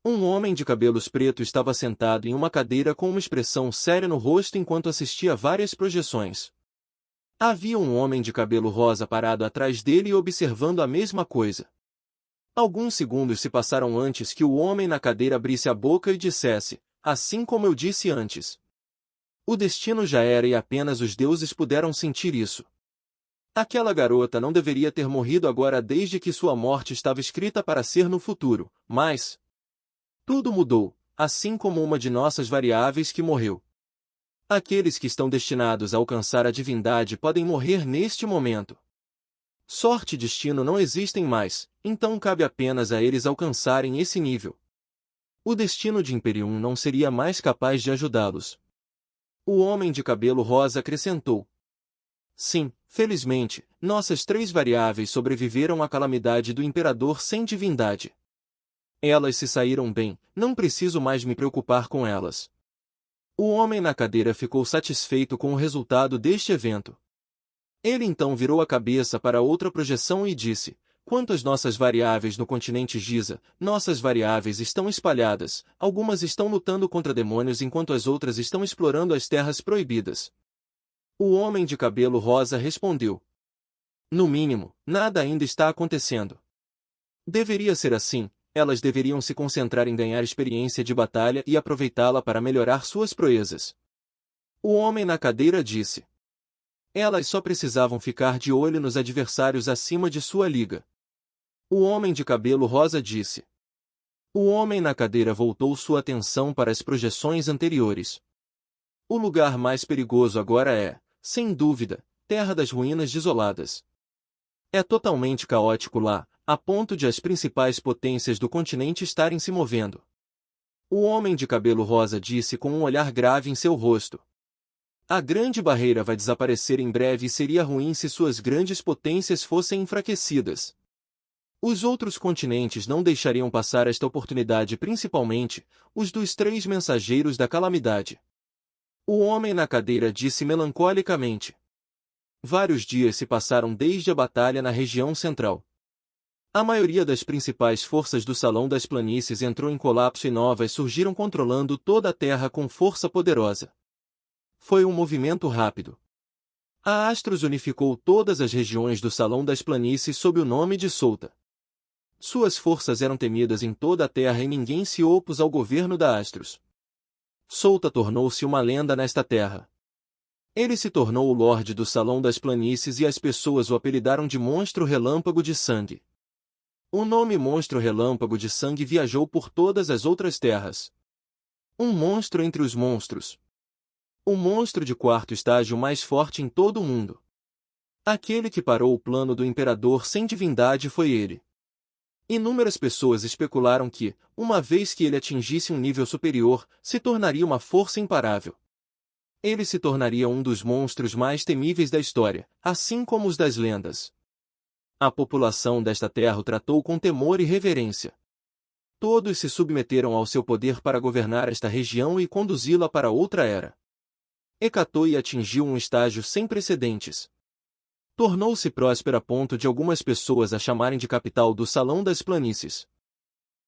Um homem de cabelos pretos estava sentado em uma cadeira com uma expressão séria no rosto enquanto assistia a várias projeções. Havia um homem de cabelo rosa parado atrás dele e observando a mesma coisa. Alguns segundos se passaram antes que o homem na cadeira abrisse a boca e dissesse, assim como eu disse antes. O destino já era e apenas os deuses puderam sentir isso. Aquela garota não deveria ter morrido agora desde que sua morte estava escrita para ser no futuro, mas tudo mudou, assim como uma de nossas variáveis que morreu. Aqueles que estão destinados a alcançar a divindade podem morrer neste momento. Sorte e destino não existem mais, então cabe apenas a eles alcançarem esse nível. O destino de Imperium não seria mais capaz de ajudá-los. O homem de cabelo rosa acrescentou. Sim, felizmente, nossas 3 variáveis sobreviveram à calamidade do Imperador sem divindade. Elas se saíram bem, não preciso mais me preocupar com elas. O homem na cadeira ficou satisfeito com o resultado deste evento. Ele então virou a cabeça para outra projeção e disse, quanto às nossas variáveis no continente Giza, nossas variáveis estão espalhadas, algumas estão lutando contra demônios enquanto as outras estão explorando as terras proibidas. O homem de cabelo rosa respondeu. No mínimo, nada ainda está acontecendo. Deveria ser assim. Elas deveriam se concentrar em ganhar experiência de batalha e aproveitá-la para melhorar suas proezas. O homem na cadeira disse. Elas só precisavam ficar de olho nos adversários acima de sua liga. O homem de cabelo rosa disse. O homem na cadeira voltou sua atenção para as projeções anteriores. O lugar mais perigoso agora é, sem dúvida, Terra das Ruínas Desoladas. É totalmente caótico lá, a ponto de as principais potências do continente estarem se movendo. O homem de cabelo rosa disse com um olhar grave em seu rosto. A grande barreira vai desaparecer em breve e seria ruim se suas grandes potências fossem enfraquecidas. Os outros continentes não deixariam passar esta oportunidade, principalmente os dos 3 mensageiros da calamidade. O homem na cadeira disse melancolicamente. Vários dias se passaram desde a batalha na região central. A maioria das principais forças do Salão das Planícies entrou em colapso e novas surgiram controlando toda a Terra com força poderosa. Foi um movimento rápido. A Astros unificou todas as regiões do Salão das Planícies sob o nome de Solta. Suas forças eram temidas em toda a Terra e ninguém se opôs ao governo da Astros. Solta tornou-se uma lenda nesta terra. Ele se tornou o Lorde do Salão das Planícies e as pessoas o apelidaram de Monstro Relâmpago de Sangue. O nome Monstro Relâmpago de Sangue viajou por todas as outras terras. Um monstro entre os monstros. O monstro de 4º estágio mais forte em todo o mundo. Aquele que parou o plano do Imperador sem divindade foi ele. Inúmeras pessoas especularam que, uma vez que ele atingisse um nível superior, se tornaria uma força imparável. Ele se tornaria um dos monstros mais temíveis da história, assim como os das lendas. A população desta terra o tratou com temor e reverência. Todos se submeteram ao seu poder para governar esta região e conduzi-la para outra era. Hecatoe atingiu um estágio sem precedentes. Tornou-se próspera a ponto de algumas pessoas a chamarem de capital do Salão das Planícies.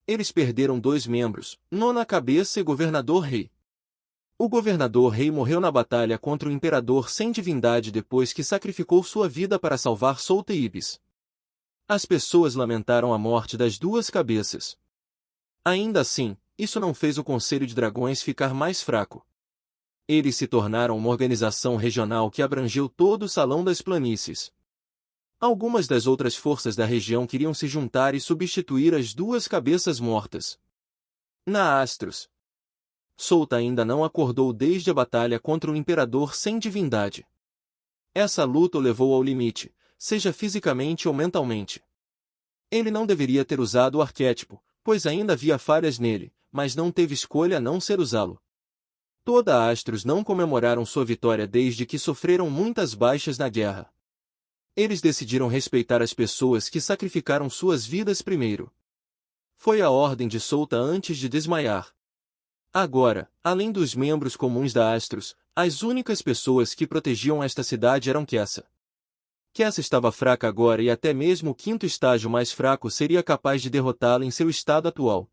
Eles perderam 2 membros, Nona Cabeça e Governador Rei. O Governador Rei morreu na batalha contra o Imperador sem divindade depois que sacrificou sua vida para salvar Solta e Ibis. As pessoas lamentaram a morte das 2 cabeças. Ainda assim, isso não fez o Conselho de Dragões ficar mais fraco. Eles se tornaram uma organização regional que abrangeu todo o Salão das Planícies. Algumas das outras forças da região queriam se juntar e substituir as 2 cabeças mortas. Na Astros, Solta ainda não acordou desde a batalha contra o Imperador sem divindade. Essa luta o levou ao limite, seja fisicamente ou mentalmente. Ele não deveria ter usado o arquétipo, pois ainda havia falhas nele, mas não teve escolha a não ser usá-lo. Toda a Astros não comemoraram sua vitória desde que sofreram muitas baixas na guerra. Eles decidiram respeitar as pessoas que sacrificaram suas vidas primeiro. Foi a ordem de Solta antes de desmaiar. Agora, além dos membros comuns da Astros, as únicas pessoas que protegiam esta cidade eram Kessa. Kessa estava fraca agora e até mesmo o 5º estágio mais fraco seria capaz de derrotá-la em seu estado atual.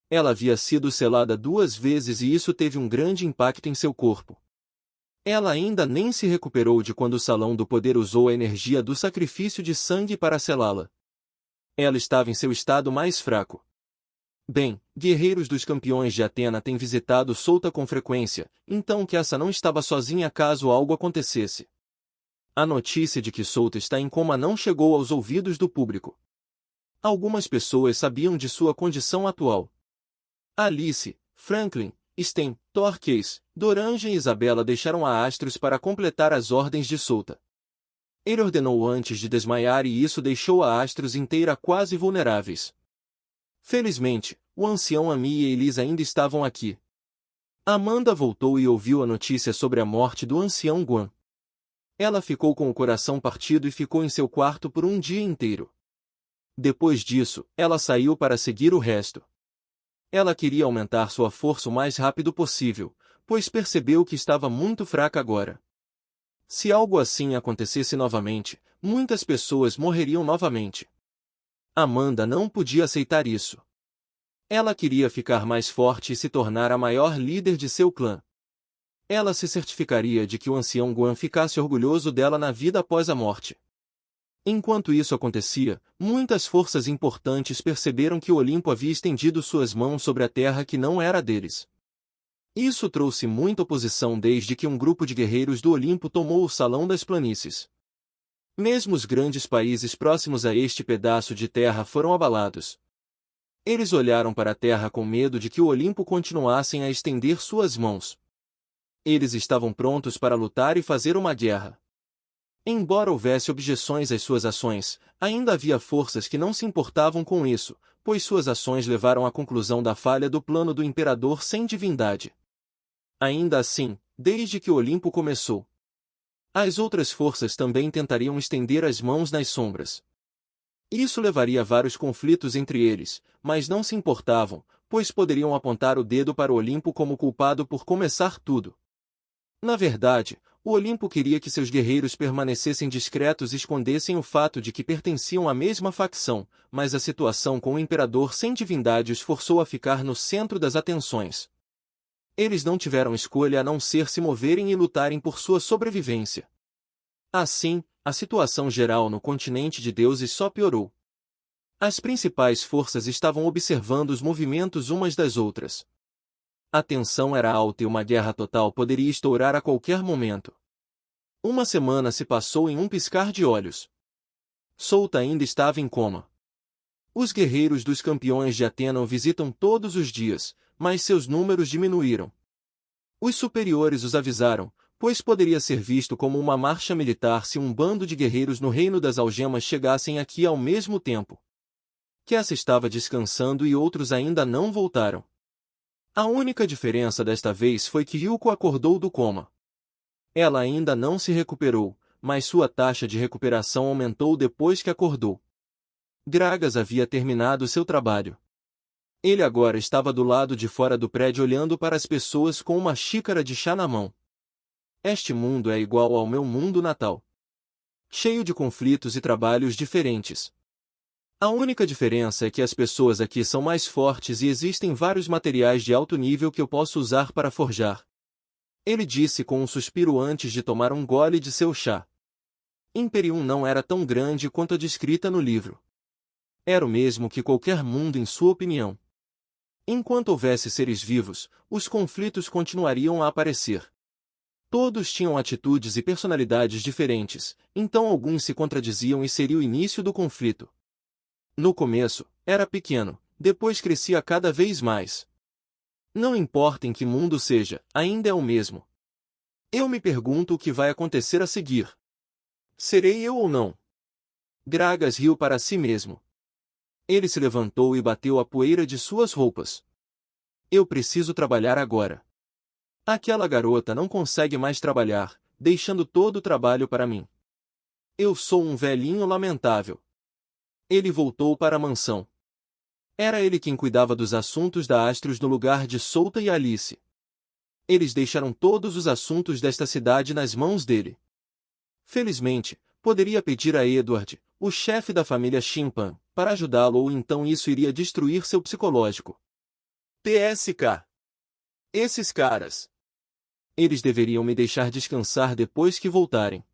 Ela havia sido selada 2 vezes e isso teve um grande impacto em seu corpo. Ela ainda nem se recuperou de quando o Salão do Poder usou a energia do sacrifício de sangue para selá-la. Ela estava em seu estado mais fraco. Bem, guerreiros dos campeões de Atena têm visitado Solta com frequência, então que essa não estava sozinha caso algo acontecesse. A notícia de que Solta está em coma não chegou aos ouvidos do público. Algumas pessoas sabiam de sua condição atual. Alice, Franklin, Sten, Torquace, Dorange e Isabela deixaram a Astros para completar as ordens de Solta. Ele ordenou antes de desmaiar e isso deixou a Astros inteira quase vulneráveis. Felizmente, o ancião Amy e Elise ainda estavam aqui. Amanda voltou e ouviu a notícia sobre a morte do ancião Guan. Ela ficou com o coração partido e ficou em seu quarto por um dia inteiro. Depois disso, ela saiu para seguir o resto. Ela queria aumentar sua força o mais rápido possível, pois percebeu que estava muito fraca agora. Se algo assim acontecesse novamente, muitas pessoas morreriam novamente. Amanda não podia aceitar isso. Ela queria ficar mais forte e se tornar a maior líder de seu clã. Ela se certificaria de que o ancião Guan ficasse orgulhoso dela na vida após a morte. Enquanto isso acontecia, muitas forças importantes perceberam que o Olimpo havia estendido suas mãos sobre a terra que não era deles. Isso trouxe muita oposição desde que um grupo de guerreiros do Olimpo tomou o Salão das Planícies. Mesmo os grandes países próximos a este pedaço de terra foram abalados. Eles olharam para a terra com medo de que o Olimpo continuassem a estender suas mãos. Eles estavam prontos para lutar e fazer uma guerra. Embora houvesse objeções às suas ações, ainda havia forças que não se importavam com isso, pois suas ações levaram à conclusão da falha do plano do imperador sem divindade. Ainda assim, desde que o Olimpo começou, as outras forças também tentariam estender as mãos nas sombras. Isso levaria a vários conflitos entre eles, mas não se importavam, pois poderiam apontar o dedo para o Olimpo como culpado por começar tudo. Na verdade, o Olimpo queria que seus guerreiros permanecessem discretos e escondessem o fato de que pertenciam à mesma facção, mas a situação com o imperador sem divindade os forçou a ficar no centro das atenções. Eles não tiveram escolha a não ser se moverem e lutarem por sua sobrevivência. Assim, a situação geral no continente de deuses só piorou. As principais forças estavam observando os movimentos umas das outras. A tensão era alta e uma guerra total poderia estourar a qualquer momento. Uma semana se passou em um piscar de olhos. Solta ainda estava em coma. Os guerreiros dos campeões de Atena o visitam todos os dias, mas seus números diminuíram. Os superiores os avisaram, pois poderia ser visto como uma marcha militar se um bando de guerreiros no Reino das Algemas chegassem aqui ao mesmo tempo. Kessa estava descansando e outros ainda não voltaram. A única diferença desta vez foi que Ryuko acordou do coma. Ela ainda não se recuperou, mas sua taxa de recuperação aumentou depois que acordou. Gragas havia terminado seu trabalho. Ele agora estava do lado de fora do prédio olhando para as pessoas com uma xícara de chá na mão. Este mundo é igual ao meu mundo natal. Cheio de conflitos e trabalhos diferentes. A única diferença é que as pessoas aqui são mais fortes e existem vários materiais de alto nível que eu posso usar para forjar. Ele disse com um suspiro antes de tomar um gole de seu chá. Imperium não era tão grande quanto a descrita no livro. Era o mesmo que qualquer mundo em sua opinião. Enquanto houvesse seres vivos, os conflitos continuariam a aparecer. Todos tinham atitudes e personalidades diferentes, então alguns se contradiziam e seria o início do conflito. No começo, era pequeno, depois crescia cada vez mais. Não importa em que mundo seja, ainda é o mesmo. Eu me pergunto o que vai acontecer a seguir. Serei eu ou não? Gragas riu para si mesmo. Ele se levantou e bateu a poeira de suas roupas. Eu preciso trabalhar agora. Aquela garota não consegue mais trabalhar, deixando todo o trabalho para mim. Eu sou um velhinho lamentável. Ele voltou para a mansão. Era ele quem cuidava dos assuntos da Astros no lugar de Solta e Alice. Eles deixaram todos os assuntos desta cidade nas mãos dele. Felizmente, poderia pedir a Edward, o chefe da família Chimpan, para ajudá-lo ou então isso iria destruir seu psicológico. TSK. Esses caras. Eles deveriam me deixar descansar depois que voltarem.